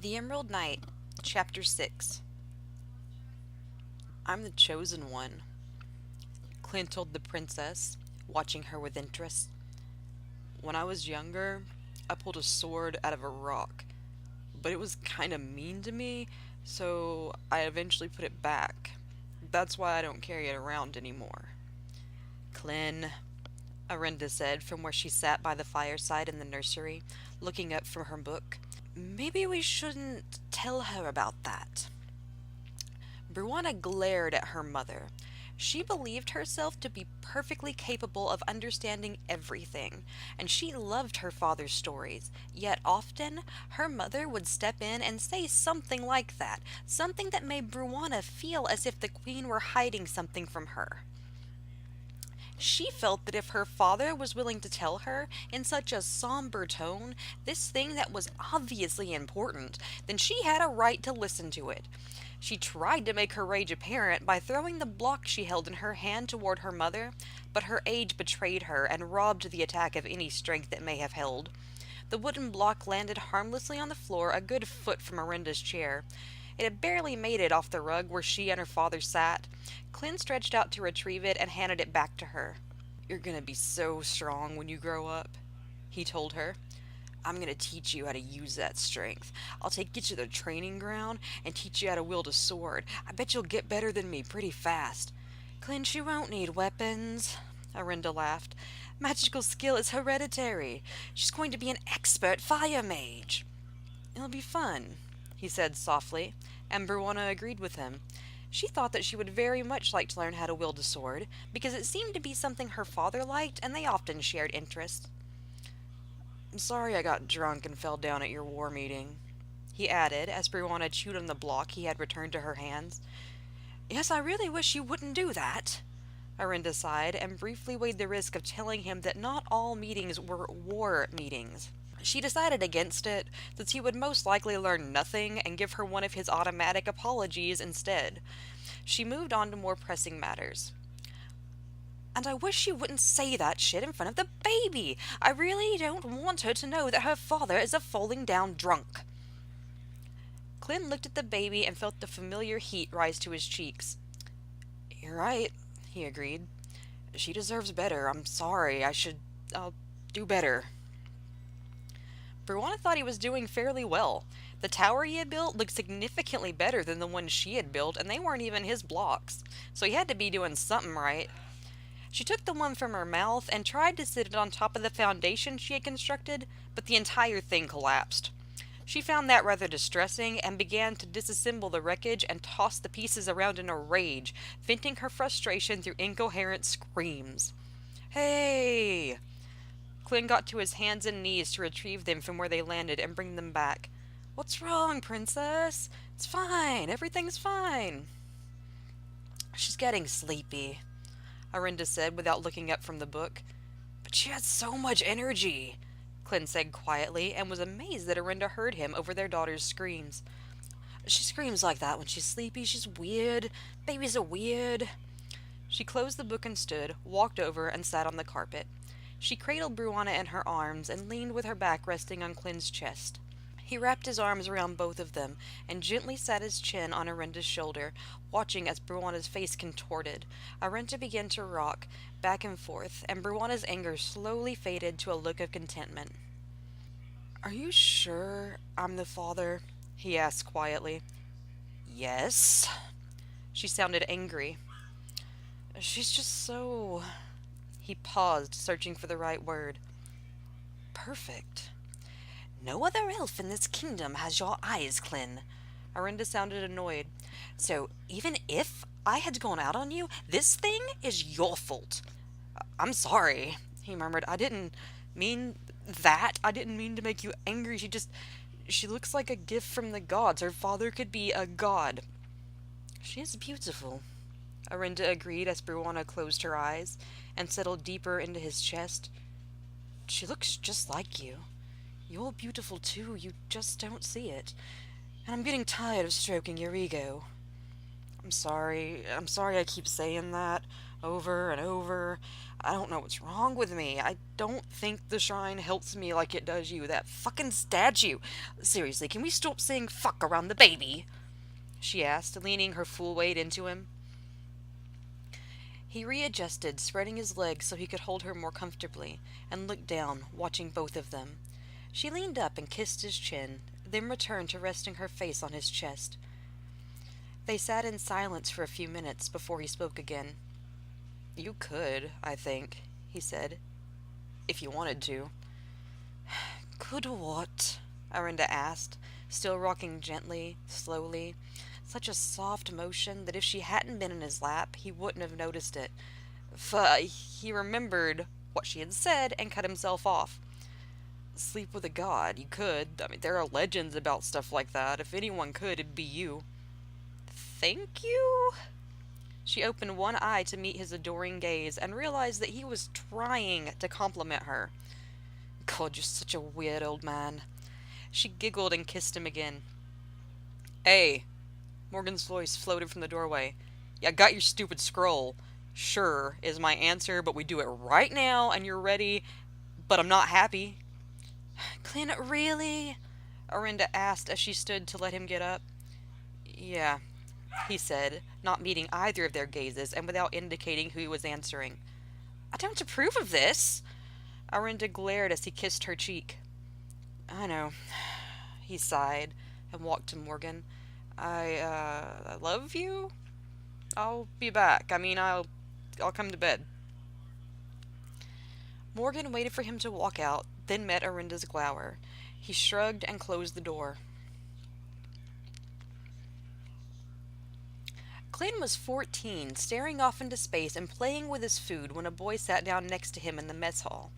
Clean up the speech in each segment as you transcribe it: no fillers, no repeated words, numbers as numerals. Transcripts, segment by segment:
The Emerald Knight, Chapter 6. I'm the chosen one, Clint told the princess, watching her with interest. When I was younger, I pulled a sword out of a rock, but it was kinda mean to me, so I eventually put it back. That's why I don't carry it around anymore. Clint, Arinda said from where she sat by the fireside in the nursery, looking up from her book. Maybe we shouldn't tell her about that. Bruana glared at her mother. She believed herself to be perfectly capable of understanding everything, and she loved her father's stories. Yet often, her mother would step in and say something like that, something that made Bruana feel as if the queen were hiding something from her. She felt that if her father was willing to tell her, in such a somber tone, this thing that was obviously important, then she had a right to listen to it. She tried to make her rage apparent by throwing the block she held in her hand toward her mother, but her age betrayed her and robbed the attack of any strength it may have held. The wooden block landed harmlessly on the floor a good foot from Arinda's chair. It had barely made it off the rug where she and her father sat. Clint stretched out to retrieve it and handed it back to her. "You're gonna be so strong when you grow up," he told her. "I'm gonna teach you how to use that strength. I'll take you to the training ground and teach you how to wield a sword. I bet you'll get better than me pretty fast." "Clint, you won't need weapons," Arinda laughed. "Magical skill is hereditary. She's going to be an expert fire mage." "It'll be fun," he said softly, and Bruana agreed with him. She thought that she would very much like to learn how to wield a sword, because it seemed to be something her father liked, and they often shared interests. "I'm sorry I got drunk and fell down at your war meeting," he added, as Bruana chewed on the block he had returned to her hands. "Yes, I really wish you wouldn't do that," Arinda sighed, and briefly weighed the risk of telling him that not all meetings were war meetings. She decided against it, since he would most likely learn nothing and give her one of his automatic apologies instead. She moved on to more pressing matters. "And I wish you wouldn't say that shit in front of the baby. I really don't want her to know that her father is a falling down drunk." Clint looked at the baby and felt the familiar heat rise to his cheeks. "You're right," he agreed. "She deserves better. I'm sorry. I'll do better." Bruana thought he was doing fairly well. The tower he had built looked significantly better than the one she had built, and they weren't even his blocks, so he had to be doing something right. She took the one from her mouth and tried to sit it on top of the foundation she had constructed, but the entire thing collapsed. She found that rather distressing and began to disassemble the wreckage and toss the pieces around in a rage, venting her frustration through incoherent screams. "Hey!" Clint got to his hands and knees to retrieve them from where they landed and bring them back. "What's wrong, princess? It's fine. Everything's fine." "She's getting sleepy," Arinda said without looking up from the book. "But she has so much energy," Clint said quietly, and was amazed that Arinda heard him over their daughter's screams. "She screams like that when she's sleepy. She's weird. Babies are weird." She closed the book and stood, walked over, and sat on the carpet. She cradled Bruana in her arms and leaned with her back resting on Clint's chest. He wrapped his arms around both of them and gently sat his chin on Arinda's shoulder, watching as Bruana's face contorted. Arinda began to rock back and forth, and Bruana's anger slowly faded to a look of contentment. "Are you sure I'm the father?" he asked quietly. "Yes." She sounded angry. "She's just so—" He paused, searching for the right word. "Perfect." "No other elf in this kingdom has your eyes, Clint." Arinda sounded annoyed. "So, even if I had gone out on you, this thing is your fault." "I'm sorry," he murmured. "I didn't mean that. I didn't mean to make you angry. She looks like a gift from the gods. Her father could be a god." "She is beautiful," Arinda agreed as Bruana closed her eyes and settled deeper into his chest. "She looks just like you. You're beautiful too, you just don't see it. And I'm getting tired of stroking your ego." I'm sorry I keep saying that over and over. I don't know what's wrong with me. I don't think the shrine helps me like it does you. That fucking statue. Seriously, can we stop saying fuck around the baby? She asked, leaning her full weight into him. He readjusted, spreading his legs so he could hold her more comfortably, and looked down, watching both of them. She leaned up and kissed his chin, then returned to resting her face on his chest. They sat in silence for a few minutes before he spoke again. You could, I think, he said, if you wanted to. Could what? Arinda asked, still rocking gently, slowly. Such a soft motion that if she hadn't been in his lap, he wouldn't have noticed it. He remembered what she had said and cut himself off. Sleep with a god, you could. I mean, there are legends about stuff like that. If anyone could, it'd be you. Thank you? She opened one eye to meet his adoring gaze and realized that he was trying to compliment her. God, you're such a weird old man. She giggled and kissed him again. Hey, Morgan's voice floated from the doorway. Yeah, I got your stupid scroll. Sure, is my answer, but we do it right now and you're ready, but I'm not happy. Clint, really? Arinda asked as she stood to let him get up. Yeah, he said, not meeting either of their gazes and without indicating who he was answering. I don't approve of this. Arinda glared as he kissed her cheek. I know, he sighed and walked to Morgan. I love you? I'll be back. I'll come to bed. Morgan waited for him to walk out, then met Arinda's glower. He shrugged and closed the door. Clint was 14, staring off into space and playing with his food when a boy sat down next to him in the mess hall.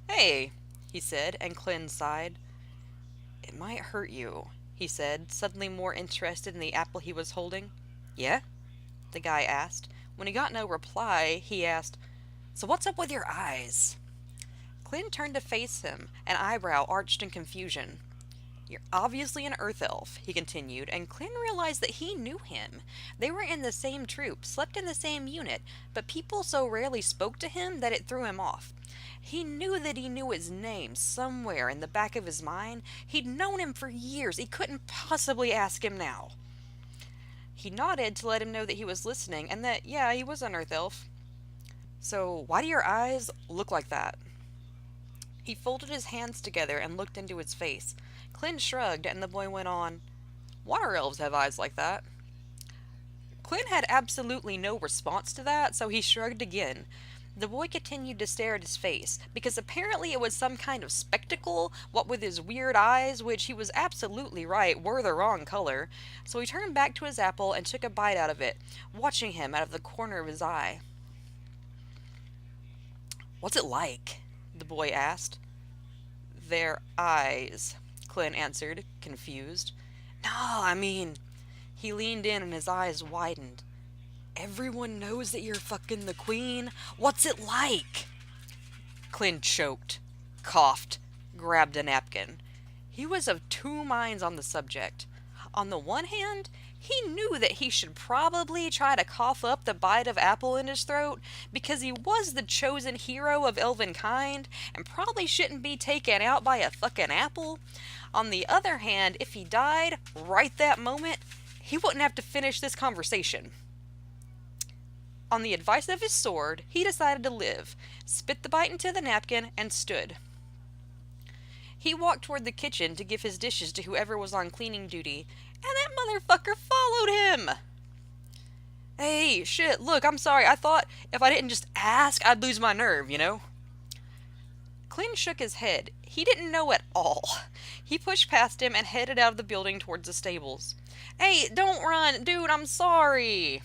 Hey, he said, and Clint sighed. It might hurt you, he said, suddenly more interested in the apple he was holding. Yeah? The guy asked. When he got no reply, he asked, So what's up with your eyes? Clint turned to face him, an eyebrow arched in confusion. You're obviously an Earth Elf, he continued, and Clint realized that he knew him. They were in the same troop, slept in the same unit, but people so rarely spoke to him that it threw him off. He knew that he knew his name somewhere in the back of his mind. He'd known him for years. He couldn't possibly ask him now. He nodded to let him know that he was listening and that, yeah, he was an Earth Elf. So, why do your eyes look like that? He folded his hands together and looked into his face. Clint shrugged, and the boy went on, Water elves have eyes like that. Clint had absolutely no response to that, so he shrugged again. The boy continued to stare at his face, because apparently it was some kind of spectacle, what with his weird eyes, which he was absolutely right were the wrong color. So he turned back to his apple and took a bite out of it, watching him out of the corner of his eye. What's it like? The boy asked. Their eyes, Clint answered, confused. No, He leaned in and his eyes widened. Everyone knows that you're fucking the queen. What's it like? Clint choked, coughed, grabbed a napkin. He was of two minds on the subject. On the one hand, he knew that he should probably try to cough up the bite of apple in his throat because he was the chosen hero of elven kind and probably shouldn't be taken out by a fucking apple. On the other hand, if he died right that moment, he wouldn't have to finish this conversation. On the advice of his sword, he decided to live, spit the bite into the napkin, and stood. He walked toward the kitchen to give his dishes to whoever was on cleaning duty, and that motherfucker followed him! Hey, shit, look, I'm sorry, I thought if I didn't just ask, I'd lose my nerve, you know? Clint shook his head. He didn't know at all. He pushed past him and headed out of the building towards the stables. Hey, don't run! Dude, I'm sorry!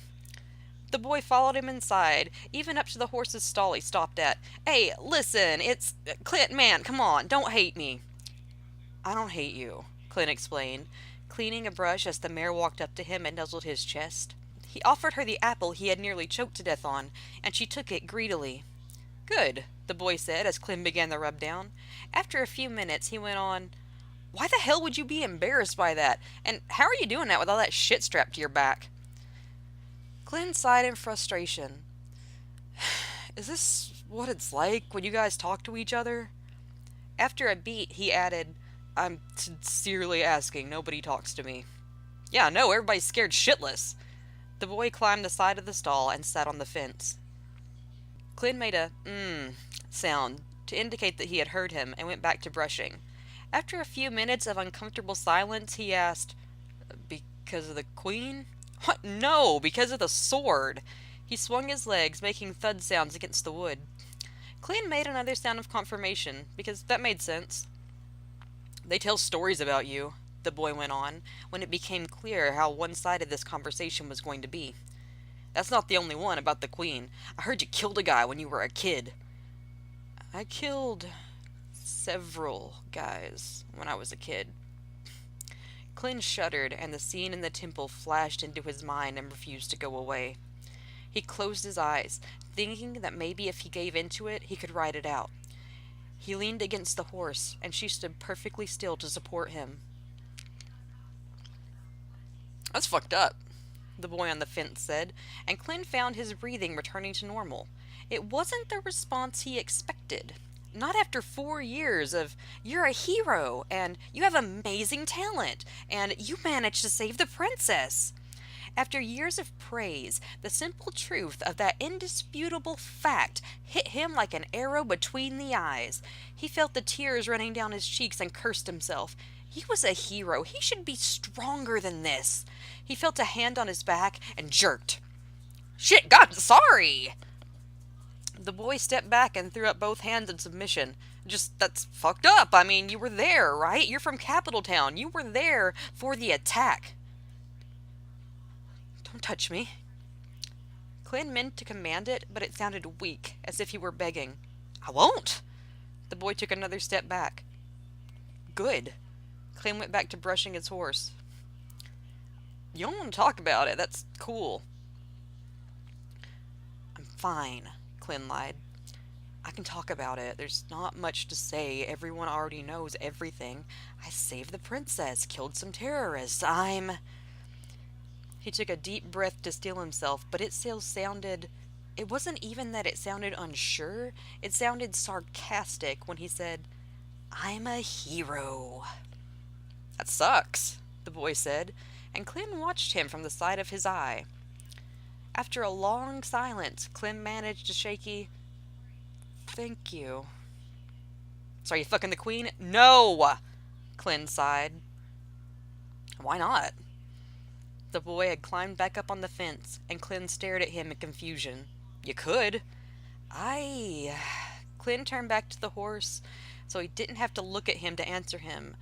The boy followed him inside, even up to the horse's stall he stopped at. Hey, listen, it's... Clint, man, come on, don't hate me. I don't hate you, Clint explained, cleaning a brush as the mare walked up to him and nuzzled his chest. He offered her the apple he had nearly choked to death on, and she took it greedily. Good, the boy said as Clint began the rub-down. After a few minutes, he went on, Why the hell would you be embarrassed by that? And how are you doing that with all that shit strapped to your back? Clint sighed in frustration. Is this what it's like when you guys talk to each other? After a beat, he added, I'm sincerely asking, nobody talks to me. Yeah, no, everybody's scared shitless. The boy climbed the side of the stall and sat on the fence. Clint made a sound to indicate that he had heard him and went back to brushing. After a few minutes of uncomfortable silence, he asked, because of the queen? What? No, because of the sword. He swung his legs, making thud sounds against the wood. Clint made another sound of confirmation, because that made sense. They tell stories about you, the boy went on, when it became clear how one-sided this conversation was going to be. That's not the only one about the queen. I heard you killed a guy when you were a kid. I killed several guys when I was a kid. Clint shuddered, and the scene in the temple flashed into his mind and refused to go away. He closed his eyes, thinking that maybe if he gave into it, he could ride it out. He leaned against the horse, and she stood perfectly still to support him. That's fucked up, the boy on the fence said, and Clint found his breathing returning to normal. It wasn't the response he expected. Not after 4 years of, you're a hero, and you have amazing talent, and you managed to save the princess. After years of praise, the simple truth of that indisputable fact hit him like an arrow between the eyes. He felt the tears running down his cheeks and cursed himself. He was a hero. He should be stronger than this. He felt a hand on his back and jerked. Shit, God, sorry! The boy stepped back and threw up both hands in submission. That's fucked up. I mean, you were there, right? You're from Capital Town. You were there for the attack. Don't touch me. Clint meant to command it, but it sounded weak, as if he were begging. I won't. The boy took another step back. Good. Clint went back to brushing his horse. You don't want to talk about it. That's cool. I'm fine, Clint lied. I can talk about it. There's not much to say. Everyone already knows everything. I saved the princess, killed some terrorists. He took a deep breath to steel himself, but it still sounded... It wasn't even that it sounded unsure. It sounded sarcastic when he said, I'm a hero. That sucks, the boy said, and Clint watched him from the side of his eye. After a long silence, Clint managed a shaky, thank you. So are you fucking the queen? No! Clint sighed. Why not? The boy had climbed back up on the fence, and Clint stared at him in confusion. You could. Clint turned back to the horse, so he didn't have to look at him to answer him.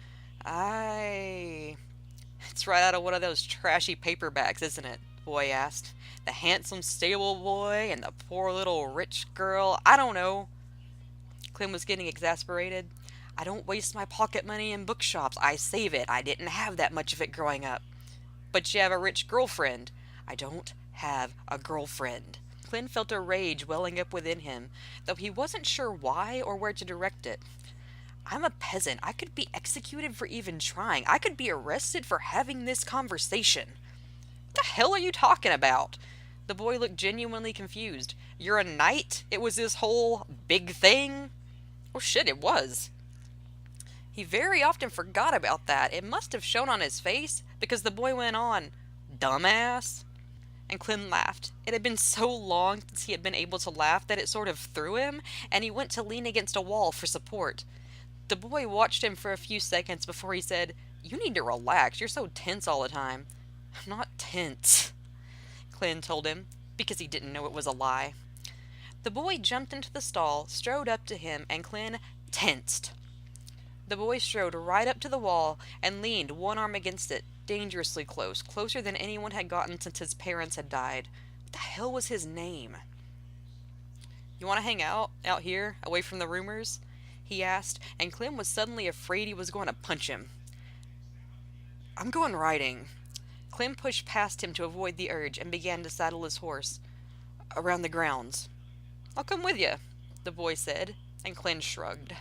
It's right out of one of those trashy paperbacks, isn't it? The boy asked. The handsome stable boy and the poor little rich girl. I don't know. Clint was getting exasperated. I don't waste my pocket money in bookshops. I save it. I didn't have that much of it growing up. But you have a rich girlfriend. I don't have a girlfriend. Clint felt a rage welling up within him, though he wasn't sure why or where to direct it. I'm a peasant. I could be executed for even trying. I could be arrested for having this conversation. What the hell are you talking about? The boy looked genuinely confused. You're a knight? It was this whole big thing? Oh shit, it was. He very often forgot about that. It must have shown on his face, because the boy went on, dumbass. And Clint laughed. It had been so long since he had been able to laugh that it sort of threw him, and he went to lean against a wall for support. The boy watched him for a few seconds before he said, You need to relax. You're so tense all the time. I'm not tense, Clint told him, because he didn't know it was a lie. The boy jumped into the stall, strode up to him, and Clint tensed. The boy strode right up to the wall and leaned one arm against it, dangerously close, closer than anyone had gotten since his parents had died. What the hell was his name? You want to hang out here, away from the rumors? He asked, and Clem was suddenly afraid he was going to punch him. I'm going riding. Clem pushed past him to avoid the urge and began to saddle his horse. Around the grounds. I'll come with you, the boy said, and Clem shrugged.